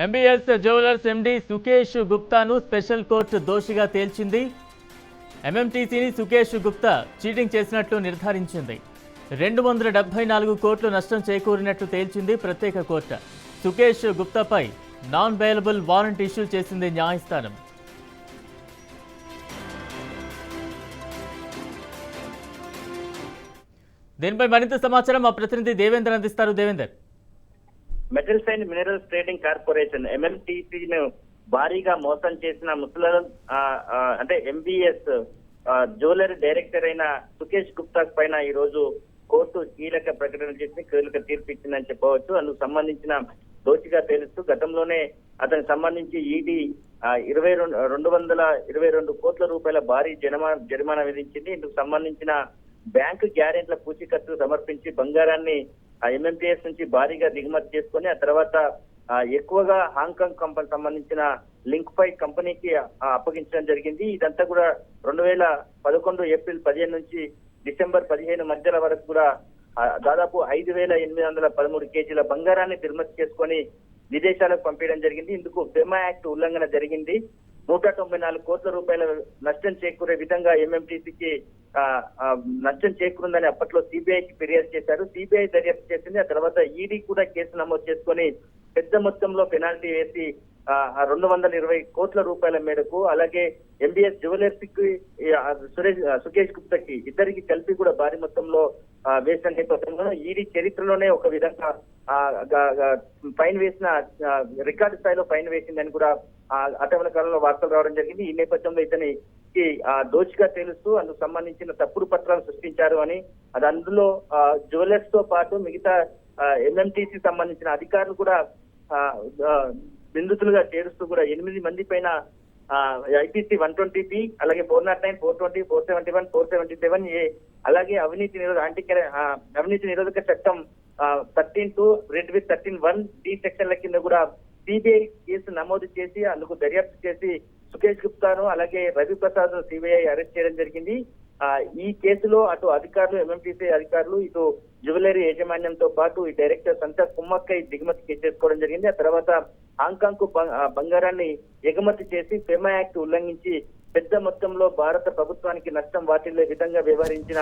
MBS jewellers MD Sukesh గుప్తాను special court దోషిగా తేల్చింది. ఎంఎంటీసీని సుకేష్ గుప్తా చీటింగ్ చేసినట్లు నిర్ధారించింది. 274 కోట్లు నష్టం చేకూరినట్లు తేల్చింది ప్రత్యేక కోర్టు. సుకేష్ గుప్తాపై నాన్ బెయిలబుల్ వారెంట్ ఇష్యూ చేసింది న్యాయస్థానం. దీనిపై మరింత సమాచారం మా ప్రతినిధి దేవేందర్ అందిస్తారు. Devender, metals and minerals trading corporation ఎంఎంటీసీను భారీగా మోసం చేసిన ముసలం అంటే ఎంబీఎస్ జ్యువెలరీ డైరెక్టర్ అయిన సుకేష్ గుప్తా పైన ఈ రోజు కోర్టు కీలక ప్రకటన చేసి కీలక తీర్పు ఇచ్చిందని చెప్పవచ్చు. అందుకు సంబంధించిన దోషిగా తెలుస్తూ గతంలోనే అతనికి సంబంధించి ఈడీ 222 కోట్ల రూపాయల భారీ జరిమానా విధించింది. ఇందుకు సంబంధించిన బ్యాంకు గ్యారెంట్ల పూచీకత్తు సమర్పించి బంగారాన్ని ఎంఎంటీఎస్ నుంచి భారీగా దిగుమతి చేసుకొని ఆ తర్వాత ఎక్కువగా హాంకాంగ్ కంపెనీ సంబంధించిన లింక్ పై కంపెనీకి అప్పగించడం జరిగింది. ఇదంతా కూడా 2011 ఏప్రిల్ 15 నుంచి డిసెంబర్ 15 మధ్యల వరకు కూడా దాదాపు 5,813 కేజీల బంగారాన్ని దిగుమతి చేసుకొని విదేశాలకు పంపించడం జరిగింది. ఇందుకు ఫెమా యాక్ట్ ఉల్లంఘన జరిగింది. 194 కోట్ల రూపాయల నష్టం చేకూరే విధంగా ఎంఎంటీసీకి నష్టం చేకూరిందని అప్పట్లో సిబిఐకి ఫిర్యాదు చేశారు. సిబిఐ దర్యాప్తు చేసింది. ఆ తర్వాత ఈడీ కూడా కేసు నమోదు చేసుకొని పెద్ద మొత్తంలో పెనాల్టీ వేసి 220 కోట్ల రూపాయల మేరకు అలాగే ఎంబీఎస్ జ్యువెలర్స్ కి సుకేష్ గుప్తాకి ఇద్దరికి కలిపి కూడా భారీ మొత్తంలో వేసిన నేపథ్యంలో ఈడీ చరిత్రలోనే ఒక విధంగా ఫైన్ వేసిన రికార్డు స్థాయిలో ఫైన్ వేసిందని కూడా అటవల కాలంలో వార్తలు రావడం జరిగింది. ఈ నేపథ్యంలో ఇతనికి దోషిగా తెలుస్తూ అందుకు సంబంధించిన తప్పుడు పత్రాలు సృష్టించారు అని, అది అందులో జ్యువెలర్స్ తో పాటు మిగతా ఎంఎంటీసీ సంబంధించిన అధికారులు కూడా నిందితులుగా చేరుస్తూ కూడా 8 మంది పైన ఐపీసీ 120B అలాగే 409, 420, 471, 477A అలాగే అవినీతి నిరోధక చట్టం 13(2) రెడ్ విత్ 13(1) D సెక్షన్ల కింద కూడా సిబిఐ కేసు నమోదు చేసి అందుకు దర్యాప్తు చేసి సుకేష్ గుప్తాను అలాగే రవి ప్రసాద్ సిబిఐ అరెస్ట్ చేయడం జరిగింది. ఈ కేసులో అటు అధికారులు ఎంఎంటీసీ అధికారులు ఇటు జ్యువెలరీ యాజమాన్యంతో పాటు ఈ డైరెక్టర్స్ అంతా కుమ్మక్కై దిగుమతి చేసుకోవడం జరిగింది. ఆ తర్వాత హాంకాంగ్ కు బంగారాన్ని ఎగుమతి చేసి ఫెమా యాక్ట్ ఉల్లంఘించి పెద్ద మొత్తంలో భారత ప్రభుత్వానికి నష్టం వాటిల్లే విధంగా వ్యవహరించిన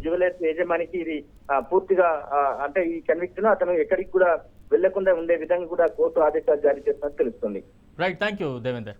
జ్యువెలర్స్ యజమానికి ఇది పూర్తిగా అంటే ఈ కన్విక్షన్ అతను ఎక్కడికి కూడా వెళ్లకుండా ఉండే విధంగా కూడా కోర్టు ఆదేశాలు జారీ చేస్తున్నట్టు తెలుస్తుంది. Right, thank you Devender.